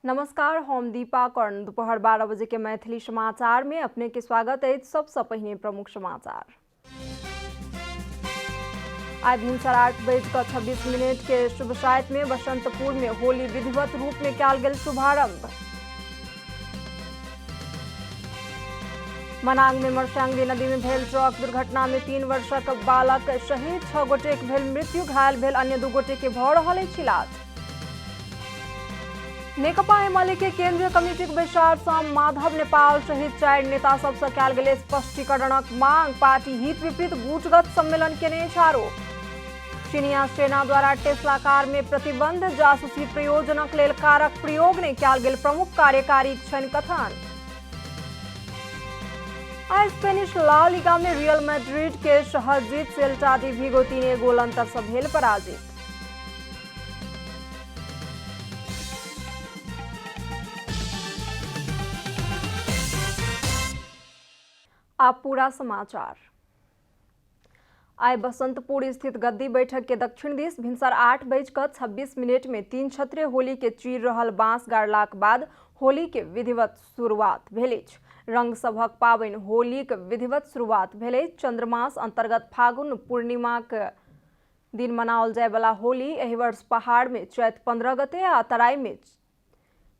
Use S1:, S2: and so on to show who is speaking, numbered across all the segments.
S1: नमस्कार, हम दीपा कर्ण। दोपहर 12 बजे के मैथिली समाचार में अपने के स्वागत है। सबसे पहले प्रमुख समाचार। आज भिनसर 8:26 के शुभ साइत में बसंतपुर में होली विधिवत रूप में कयल गेल शुभारंभ। मनांग में मर्स्यांगी नदी में भेल ट्रक दुर्घटना में 3 वर्षक बालक शहीद, 6 गोटेक भेल मृत्यु, घायल भेल अन्य 2 गोटे के भऽ रहल अछि इलाज। नेकपा एमाले के केंद्रीय कमिटी के बैसार शाम माधव नेपाल सहित 4 नेता सबसे कयल गेल स्पष्टीकरणक मांग। पार्टी हित विपरीत गुटगत सम्मेलन केने आरोप। चीनिया सेना द्वारा टेस्ला कार में प्रतिबंध, जासूसी प्रयोजनक लेल कारक प्रयोग नहीं कयल गेल प्रमुख कार्यकारी छनि कथन। आज स्पेनिश ला लीगा में रियल मैड्रिड के सहज जीत, सेल्टा डी विगो 3 गोल अंतर से भेल पराजित। आप पूरा समाचार। आय बसंतपुर स्थित गद्दी बैठक के दक्षिण दिस भिनसर 8:26 में 3 छत्रे होली के चीर रहल बांस गाड़लाक बाद होली के विधिवत शुरुआत भेल अछि। रंग सभक पावनि होलीक विधिवत शुरुआत भेल अछि। चंद्रमास अंतर्गत फागुन पूर्णिमाक दिन मनाओल जाय वाला होली एहि वर्ष पहाड़ में चैत 15 गते आ तराई में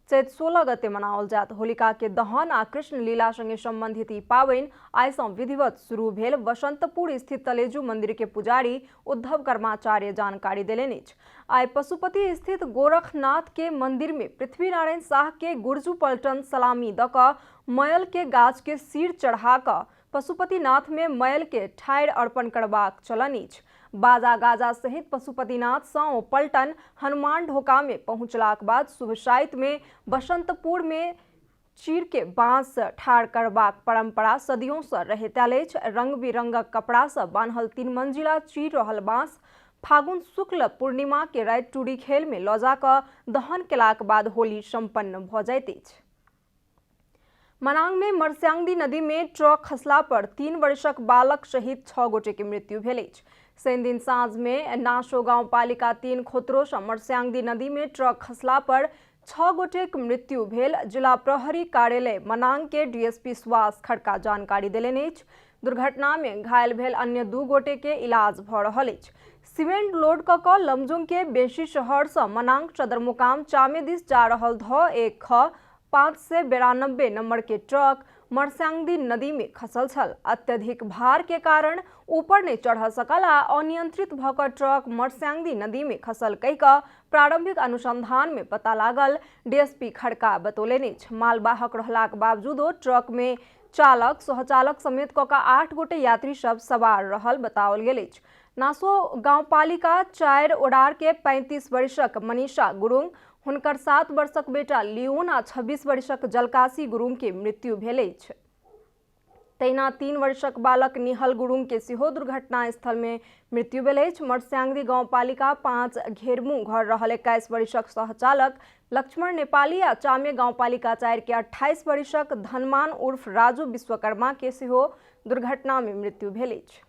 S1: चैत 16 गते मनाओल जात। होलिका के दहन आ कृष्ण लीला संगे संबंधित ई पावनि आइ सँ विधिवत शुरू भेल। बसंतपुर स्थित तलेजू मंदिर के पुजारी उद्धव कर्माचार्य जानकारी देलनि अछि। आइ पशुपति स्थित गोरखनाथ के मंदिर में पृथ्वी नारायण शाह के गुरजू पलटन सलामी द क मयल के गाछ के सिर चढ़ा क पशुपतिनाथ में मयल के ठाढ़ि अर्पण करबाक चलन अछि। बाजा गाजा सहित पशुपतिनाथ सँ ओ पलटन हनुमान ढोका में पहुंचलाक बाद शुभ साइत में बसंतपुर में चीर के बांस ठाढ़ करबाक परंपरा सदियों से रहैत आयल अछि। रंग बिरंगक कपड़ा से बान्हल 3 मंजिला चीर रहल बांस फागुन शुक्ल पूर्णिमा के राति टूरी खेल में लऽ जा कऽ दहन केलाक बाद होली संपन्न भऽ जाइत अछि। मनांग में मर्स्यांगी नदी में ट्रक खसला पर 3 वर्षक बालक सहित 6 गोटे के मृत्यु भेल अछि। शनि दिन साँझ में नासो गांव पालिका 3 खोतरो सँ मर्स्यांगी नदी में ट्रक खसला पर 6 गोटेक मृत्यु भेल। जिला प्रहरी कार्यालय मनांग के डीएसपी सुभाष खड़का जानकारी देलनि अछि। दुर्घटना में घायल भेल अन्य 2 गोटे के इलाज भऽ रहल अछि। सीमेंट लोड कऽ कऽ लमजुंग के बेसी शहर सँ मनांग सदर मुकाम चामे दिस जा रहल ध 592 नंबर के ट्रक मर्स्यांगी नदी में खसल छल। अत्यधिक भार के कारण ऊपर नहीं चढ़ सकल आ अनियंत्रित भऽ कऽ ट्रक मर्स्यांगी नदी में खसल कहि कऽ प्रारंभिक अनुसंधान में पता लागल। डीएसपी खड़का बतौलनि अछि। मालवाहक रहलाक बावजूदो ट्रक में चालक सहचालक समेत कऽ 8 गोटे यात्री सब सवार रहल बताओल गेल अछि। नासो गांव पालिका 4 ओडार के 35 वर्षक मनीषा गुरुंग, हुनकर 7 वर्षक बेटा लियोन आ 26 वर्षक जलकासी गुरुंग के मृत्यु भेल अछि। तहिना 3 वर्षक बालक निहल गुरुंग के सेहो दुर्घटना स्थल में मृत्यु भेल अछि। मर्स्यांगी गांव पालिका 5 घेरमू घर रहल 21 वर्षक सहचालक लक्ष्मण नेपाली आ चामे गांव पालिका 4 के 28 वर्षक धनमान उर्फ राजू विश्वकर्मा के सेहो दुर्घटना में मृत्यु भेल अछि।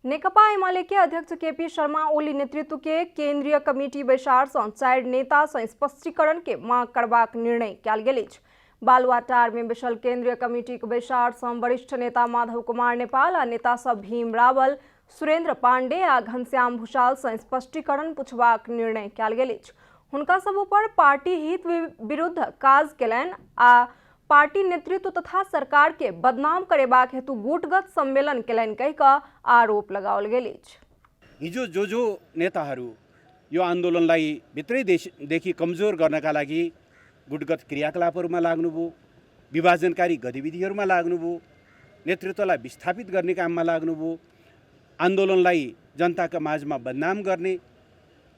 S1: नेकपा एमाले के अध्यक्ष केपी शर्मा ओली नेतृत्व के केंद्रीय कमिटी बैसार सँ 4 नेता सँ स्पष्टीकरण के मांग करबाक निर्णय कयल गेल अछि। बालुआटार में बैसल केंद्रीय कमिटी के बैसार सँ वरिष्ठ नेता माधव कुमार नेपाल आ नेता सब भीम रावल, सुरेंद्र पांडे आ घनश्याम भूषाल सँ स्पष्टीकरण पूछबाक निर्णय कयल गेल अछि। हुनका सब पर पार्टी हित विरुद्ध काज केलनि आ पार्टी नेतृत्व तथा सरकार के बदनाम करेबाक हेतु गुटगत सम्मेलन केलनि कहि कऽ आरोप लगाओल गेल अछि।
S2: हिजो जो नेताहरू यो आन्दोलनलाई भित्रैदेखि कमजोर गर्नका लागि गुटगत क्रियाकलापहरूमा लाग्नुभयो, विभाजनकारी गतिविधिहरूमा लाग्नुभयो, नेतृत्वलाई विस्थापित गर्ने काममा लाग्नुभयो, आन्दोलनलाई जनताका माझमा बदनाम गर्ने,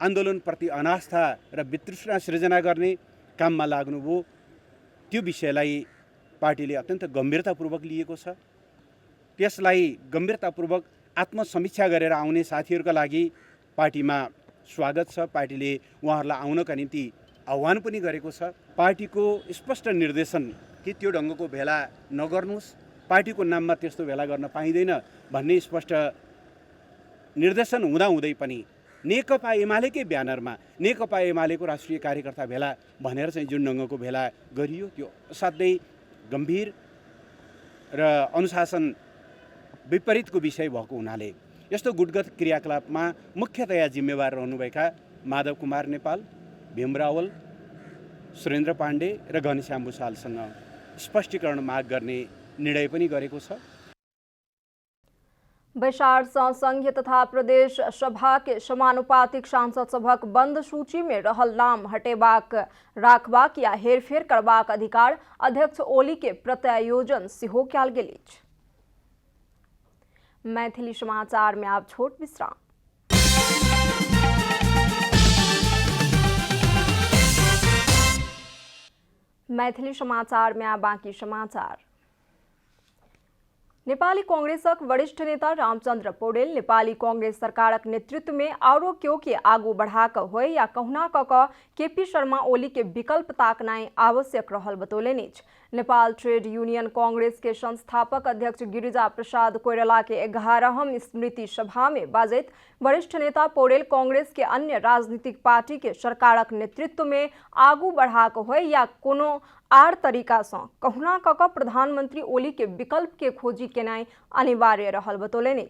S2: आन्दोलनप्रति अनास्था र वितृष्णा सृजना गर्ने काममा लाग्नुभयो। त्यो विषयलाई पार्टीले अत्यन्त गम्भीरतापूर्वक लिएको छ। त्यसलाई गम्भीरतापूर्वक आत्मसमीक्षा गरेर आउने साथीहरूका लागि पार्टीमा स्वागत छ। पार्टीले उहाँहरूलाई आउनका निम्ति आह्वान पनि गरेको छ। पार्टीको स्पष्ट निर्देशन कि त्यो ढङ्गको भेला नगर्नुहोस्, पार्टीको नाममा त्यस्तो भेला गर्न पाइँदैन भन्ने स्पष्ट निर्देशन हुँदाहुँदै पनि नेकपा एमालेकै ब्यानरमा नेकपा एमालेको राष्ट्रिय कार्यकर्ता भेला भनेर चाहिँ जुन ढङ्गको भेला गरियो त्यो असाध्यै गम्भीर र अनुशासन विपरीतको विषय भएको हुनाले यस्तो गुटगत क्रियाकलापमा मुख्यतया जिम्मेवार रहनुभएका माधव कुमार नेपाल, भीम रावल, सुरेन्द्र पाण्डे र घनश्याम भुसालसँग स्पष्टीकरण माग गर्ने निर्णय पनि गरेको छ।
S1: बैसार संघीय तथा प्रदेश सभा के समानुपातिक सांसद सभक बंद सूची में रहल नाम हटेबाक, राखबाक या हेरफेर करबाक अधिकार अध्यक्ष ओली के प्रत्यायोजन सेहो कयल गेल अछि। मैथिली समाचार में आप छोट विश्राम। मैथिली समाचार में आप बाँकी समाचार। नेपाली कांग्रेसक वरिष्ठ नेता रामचंद्र पौडेल नेपाली कांग्रेस सरकारक नेतृत्व में आरो क्यों के आगू बढ़ाक होय या कहुना क केपी शर्मा ओली के विकल्प ताकनाई आवश्यक रहल बतौलेनि। नेपाल ट्रेड यूनियन कांग्रेस के संस्थापक अध्यक्ष गिरिजा प्रसाद कोइराला के 11वीं स्मृति सभा में बाजैत वरिष्ठ नेता पौडेल कांग्रेस के अन्य राजनीतिक पार्टी के सरकारक नेतृत्व में आगू बढ़ाक होय या कोनो आर तरीका से कहुना क प्रधानमंत्री ओली के विकल्प के खोजी केनाई अनिवार्य रहल बतौलेनि।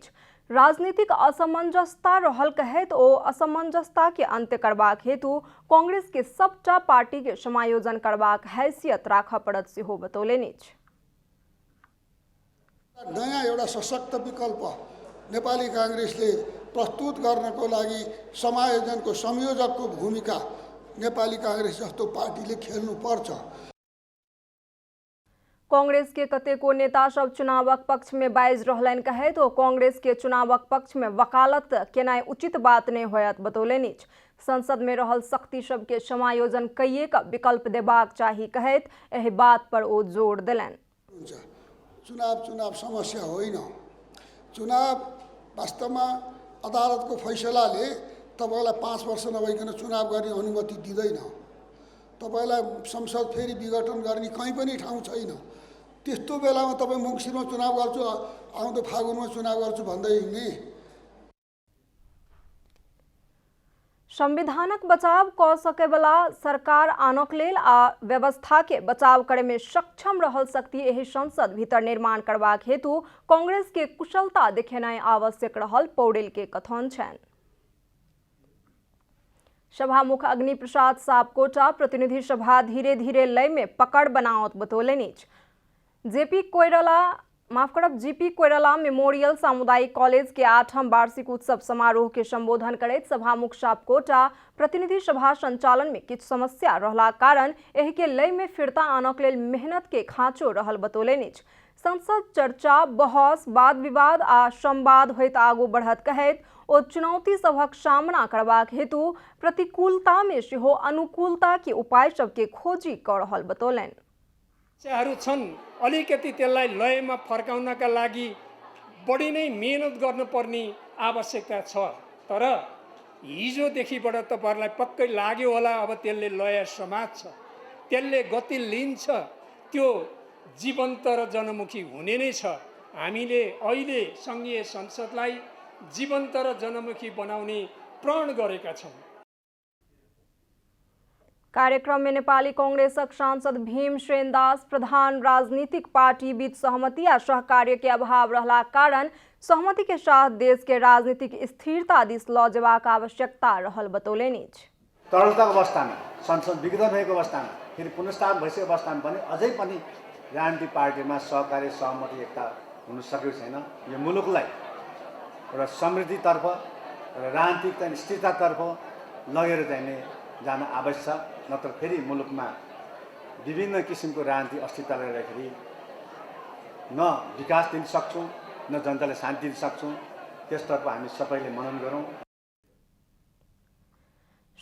S1: राजनीतिक असमंजसता रहल कहैत ओ असमंजसता के अंत्य करबाक हेतु कांग्रेस के सबटा पार्टी के समायोजन करबाक हैसियत राख पड़त सेहो बतौलेनि।
S3: नयाँ एउटा सशक्त विकल्प नेपाली कांग्रेसले प्रस्तुत गर्नको लागि समायोजनको संयोजकको भूमिका नेपाली कांग्रेस जस्तो पार्टीले खेल्नु पर्छ।
S1: कांग्रेस के कतेको नेता सब चुनावक पक्ष में बाइज रहलन कहे तो कांग्रेस के चुनावक पक्ष में वकालत केनाई उचित बात नहीं होयत बतौलेनि। संसद में रहल शक्ति सब के समायोजन कईये का विकल्प देबाक चाही कहत एहि बात पर ओ जोर देलन।
S3: चुनाव समस्या होइन। चुनाव वास्तवमा अदालतको फैसलाले तपाईलाई 5 वर्ष नभइकन चुनाव गर्ने अनुमति दिँदैन। तपाईलाई संसद फेरि विघटन गर्ने कहीँ पनि ठाउँ छैन। त्यस्तो बेलामा तपाई मङ्सिरमा चुनाव गर्छु, आउँदो फागुनमा चुनाव गर्छु भन्दै हिँड्ने।
S1: संविधानक बचाव क सकेवाला सरकार आनक लेल आ व्यवस्था के बचाव करे में सक्षम रहल शक्ति एहि संसद भीतर निर्माण करबाक हेतु कांग्रेस के कुशलता देखेनाई आवश्यक रहल पौडेल के कथन छन्। सभामुख अग्नि प्रसाद सापकोटा प्रतिनिधि सभा धीरे धीरे लय में पकड़ बनावत बतौलेनि। जीपी कोइराला मेमोरियल सामुदायिक कॉलेज के 8वीं वार्षिक उत्सव समारोह के संबोधन करैत सभामुख सापकोटा प्रतिनिधि सभा संचालन में किछु समस्या रहला कारण एहि के लय में फिरता आनक लेल मेहनत के खाँचो रहल बतौलेनि। संसद चर्चा, बहस, वाद विवाद आ संवाद होइत आगू बढ़त कहैत ओ चुनौती सबक सामना करबाक हेतु प्रतिकूलता में सेहो अनुकूलता के उपाय सबके खोजी क रहल बतौलन।
S4: समस्याहरू छन्, अलिकति त्यसलाई लयमा फर्काउनका लागि बढी नै मेहनत गर्नुपर्ने आवश्यकता छ। तर हिजोदेखिबाट तपाईहरुलाई पक्कै लाग्यो होला अब त्यसले लय समात्छ, त्यसले गति लिन्छ, त्यो जीवन्त र जनमुखी हुने नै छ। हामीले अहिले संघीय संसदलाई जीवन्त र जनमुखी बनाउने प्रण गरेका छौं।
S1: कार्यक्रम में नेपाली कांग्रेसक सांसद भीम सेनदास प्रधान राजनीतिक पार्टी बीच सहमति या सहकार्य के अभाव रहला कारण सहमति के साथ देश के राजनीतिक स्थिरता दिस ल जेबाक आवश्यकता रहल बतौलेनि।
S5: तरलताको अवस्थामा संसद विघटन भएको अवस्थामा फेरि पुनर्स्थापन भइसकेको अवस्थामा पनि अझै पनि राजनीतिक पार्टीमा सहकार्य सहमति एकता हुन सकेको छैन। यो मुलुकलाई एउटा समृद्धितर्फ र राजनीतिक स्थिरतातर्फ लगेर चाहिँ जान आवश्यक छ। नत्र फेरि मुलुकमा विभिन्न किसिमको राजनीतिक अस्थिरताले गर्दाखेरि न विकास दिन सक्छौँ न जनतालाई शान्ति दिन सक्छौँ। त्यसतर्फ हामी सबैले मनन गरौँ।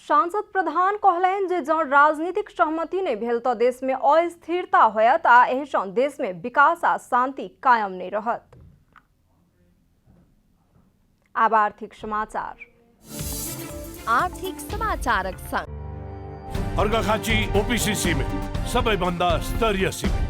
S1: सांसद प्रधान कहलनि जे जँ राजनीतिक सहमति नहीं भेल तो देश में अस्थिरता होयत आ एहिसँ देश में विकास आ शांति कायम नहीं रहत। अब आर्थिक समाचार।
S6: आर्थिक समाचारक संग
S7: अर्घाखाँची ओपीसी सिमेन्ट सबैभन्दा स्तरीय सिमेन्ट।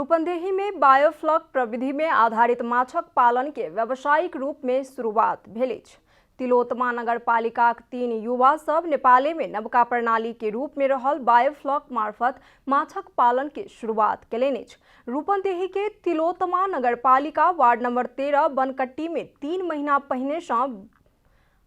S1: रूपन्देही में बायोफ्लक प्रविधि में आधारित माछक पालन के व्यावसायिक रूप में शुरुआत भेल अछि। तिलोत्तमा नगरपालिका 3 युवा सब नेपाले में नवका प्रणाली के रूप में रहल बायोफ्लक मार्फत माछक पालन के शुरुआत केलनि अछि। रूपन्देही के तिलोत्तमा नगरपालिका वार्ड नंबर 13 बनकट्टी में 3 महीना पहिने से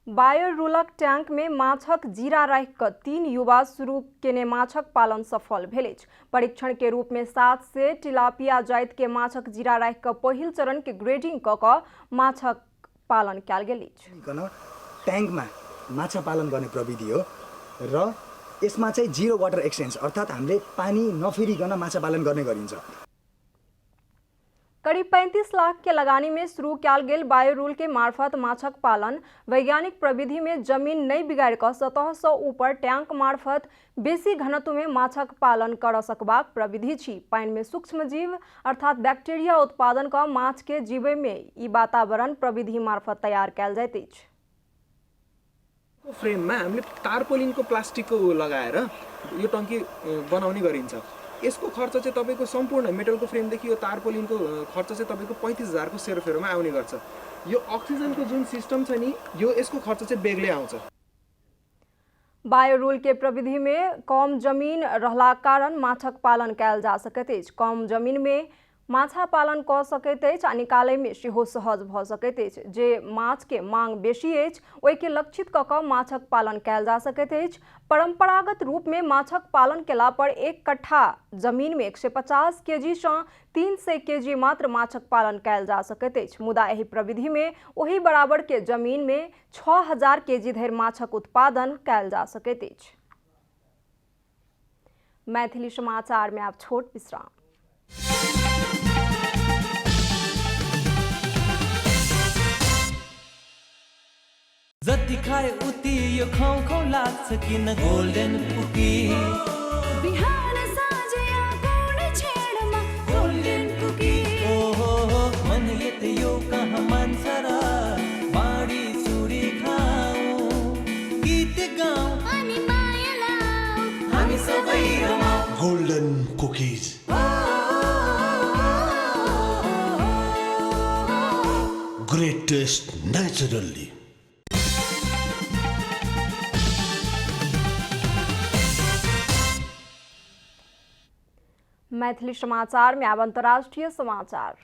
S1: बायोरूलक टैंक में माछक जीरा राखि कऽ 3 युवा शुरू केने माछक पालन सफल भेल अछि। परीक्षण के रूप में 7 से टिलापिया जाति के माछक जीरा राखि कऽ पहिल चरण के ग्रेडिंग कऽ कऽ माछक पालन कयल गेल अछि।
S8: ट्याङ्कमा माछा पालन गर्ने प्रविधि हो र यसमा चाहिँ जीरो वाटर एक्सचेन्ज अर्थात् हामीले पानी नफेरिकन माछा पालन गर्ने गरिन्छ।
S1: करीब 35 लाख के लगानी में शुरू कयल गेल बायोरूल के मार्फत माछक पालन वैज्ञानिक प्रविधि में जमीन नहीं बिगाड़ कऽ सतह से ऊपर टैंक मार्फत बेसी घनत्व में माछक पालन कर सकबाक प्रविधि छी। पानी में सूक्ष्म जीव अर्थात बैक्टीरिया उत्पादन का माछ के जीवे में ई वातावरण प्रविधि मार्फत तैयार कयल जाइत अछि।
S9: फ्रेममा हामीले टार्पोलिनको प्लास्टिकको लगाएर यो टंकी बनाउने गरिन्छ। यसको खर्च चाहिँ तपाईको सम्पूर्ण मेटलको फ्रेमदेखि यो तारपोलिनको खर्च चाहिँ तपाईको 35,000 को सेरोफेरोमा आउने गर्छ। यो अक्सिजनको जुन सिस्टम छ नि यो यसको खर्च चाहिँ बेग्लै आउँछ।
S1: बायोरूल के प्रविधि में कम जमीन रहला कारण माछक पालन कयल जा सकैत अछि। कम जमीन में माछा पालन कऽ सकैत अछि आ निकालै में सेहो सहज भऽ सकैत अछि। जे माछ के मांग बेसी अछि ओहि के लक्षित कऽ कऽ माछक पालन कयल जा सकैत अछि। परंपरागत रूप में माछक पालन केला पर 1 कट्ठा जमीन में 150 केजी से 300 केजी मात्र माछक पालन कयल जा सकैत अछि। मुदा एहि प्रविधि में ओही बराबर के जमीन में 6000 केजी धरि माछक उत्पादन कयल जा सकैत अछि। मैथिली समाचार में आप छोट विश्राम।
S10: जति खाए उति यो खाउ खाउ लाग्छ किन गोल्डन कुकी। बिहान साँझ या गुड छेडमा गोल्डन कुकी। ओहो मन यते यो कहाँ मान्छ र बाडी चुडी खाऊ गीत गाऊ अनि माया लाऊ हामी सबै रमाऊ।
S11: Golden cookies great taste naturally.
S1: Maithili समाचार में अब अंतर्राष्ट्रीय समाचार।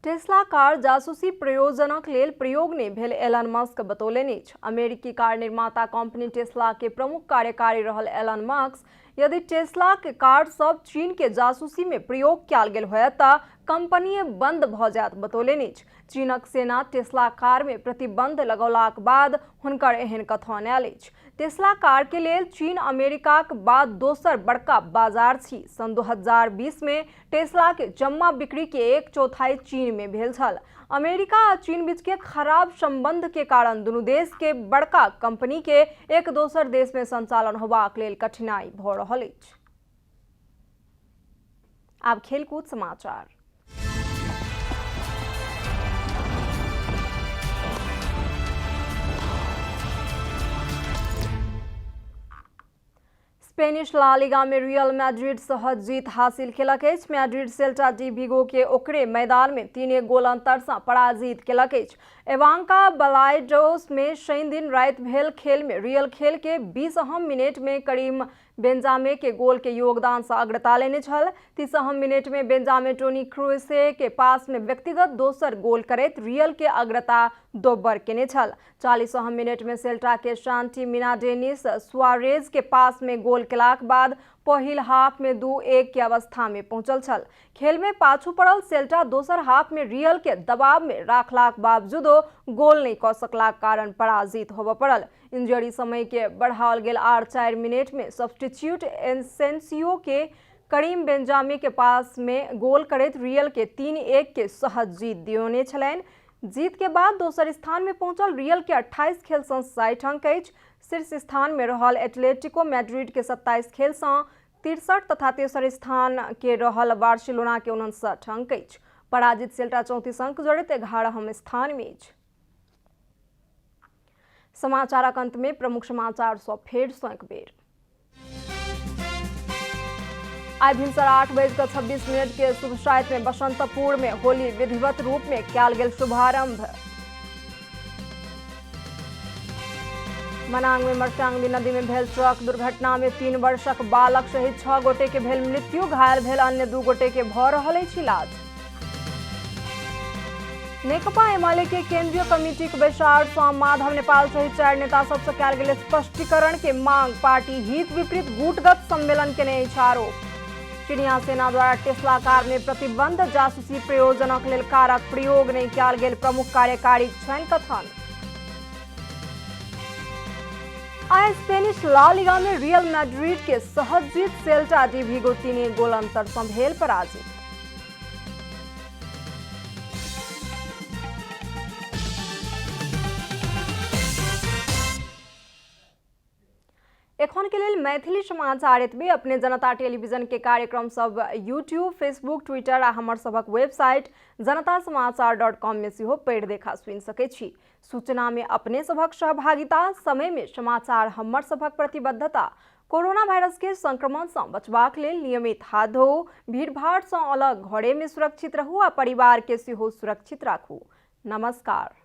S1: टेस्ला कार जासूसी प्रयोजनक लेल प्रयोग नहीं भेल एलन मस्क बतौलनि अछि। अमेरिकी कार निर्माता कंपनी टेस्ला के प्रमुख कार्यकारी रहल एलन मस्क यदि टेस्ला के कार सब चीन के जासूसी में प्रयोग कयल गेल होयत तऽ कंपनी बंद भ जायत बतौलनि अछि। चीनक सेना टेस्ला कार में प्रतिबंध लगौलाक बाद हुनकर एहन कथन आयल अछि। टेस्ला कार के लेल चीन अमेरिका के बाद दोसर बड़का बाजार छी। सन 2020 में टेस्ला के जम्मा बिक्री के 1/4 चीन में भेल छल। अमेरिका आ चीन बीच के खराब संबंध के कारण दुनू देश के बड़का कंपनी के एक दोसर देश में संचालन होबाक लेल कठिनाई भ रहल अछि। आब खेलकूद समाचार। स्पेनिश ला लीगा में रियल मैड्रिड सहज जीत हासिल केलक अछि। मैड्रिड सेल्टा डी विगो के ओकरे मैदान में 3 गोल अंतर से पराजित केलक अछि। एवांका बलाइडोस में शनि दिन रात भेल खेल में रियल खेल के 20 मिनट में करीम बेंजामे के गोल के योगदान से अग्रता लेने छल। 30 मिनट में बेंजामे टोनी क्रूसे के पास में व्यक्तिगत दोसर गोल करैत रियल के अग्रता दोब्बर केने छल। 40 मिनट में सेल्टा के शांति मिना डेनिस सुआरेज के पास में गोल केलाक बाद पहिल हाफ में 2-1 के अवस्था में पहुंचल छल। खेल में पाछू पड़ल सेल्टा दोसर हाफ में रियल के दबाव में राखलाक बावजूदो गोल नहीं कर सकलाक कारण पराजित होबय पड़ल। इंजरी समय के बढ़ाओल गेल 4 मिनट में सब्स्टिट्यूट एसेंसियो के करीम बेंजामे के पास में गोल करैत रियल के 3-1 के सहज जीत दियौने छलनि। जीत के बाद दोसर स्थान में पहुंचल रियल के 28 खेल से 60 अंक अछि। शीर्ष स्थान में रहल एटलेटिको मैड्रिड के 27 खेल से 63 तथा तेसर स्थान के रहल बार्सिलोना के 59 अंक अछि। पराजित सेल्टा 34 अंक जड़ित 11वें स्थान में। समाचार अंत में प्रमुख समाचार सौ फेर सो एक बेर। आज भिनसर 8:26 के शुभ शायद में बसंतपुर में होली विधिवत रूप में कियाल गेल शुभारंभ। मनांग में मरचांगदी नदी में भेल ट्रक दुर्घटना में 3 वर्षक बालक सहित 6 गोटे के भेल मृत्यु, घायल भेल अन्य 2 गोटे के भ रहल अछि इलाज। नेकपा एमाले के केंद्रीय कमिटी के बैसार सँ माधव नेपाल सहित 4 नेता सबसे कयल गेल स्पष्टीकरण के मांग, पार्टी हित विपरीत गुटगत सम्मेलन के नहि आरोप। चीनिया सेना द्वारा टेस्ला कार में प्रतिबंध, जासूसी प्रयोजनक लेल कारक प्रयोग नहीं कयल गेल प्रमुख कार्यकारी छनि कथन। आज स्पेनिश ला लीगा में रियल मैड्रिड के सहज जीत, सेल्टा डी विगो 3 गोल अंतर सँ भेल पराजित। एखन के लिए मैथिली समाचार एतबे। अपने जनता टेलीविजन के कार्यक्रम सब यूट्यूब, फेसबुक, ट्विटर आ हमर सबक वेबसाइट जनतासमाचार.com में सेहो पढ़ि देखा सुनि सकै छी। सूचना में अपने सबक सहभागिता, समय में समाचार हमर सबक प्रतिबद्धता। कोरोना वायरस के संक्रमण से बचबाक लेल नियमित हाथ धोऊ, भीड़भाड़ से अलग घरे में सुरक्षित रहू आ परिवार के सेहो सुरक्षित राखू। नमस्कार।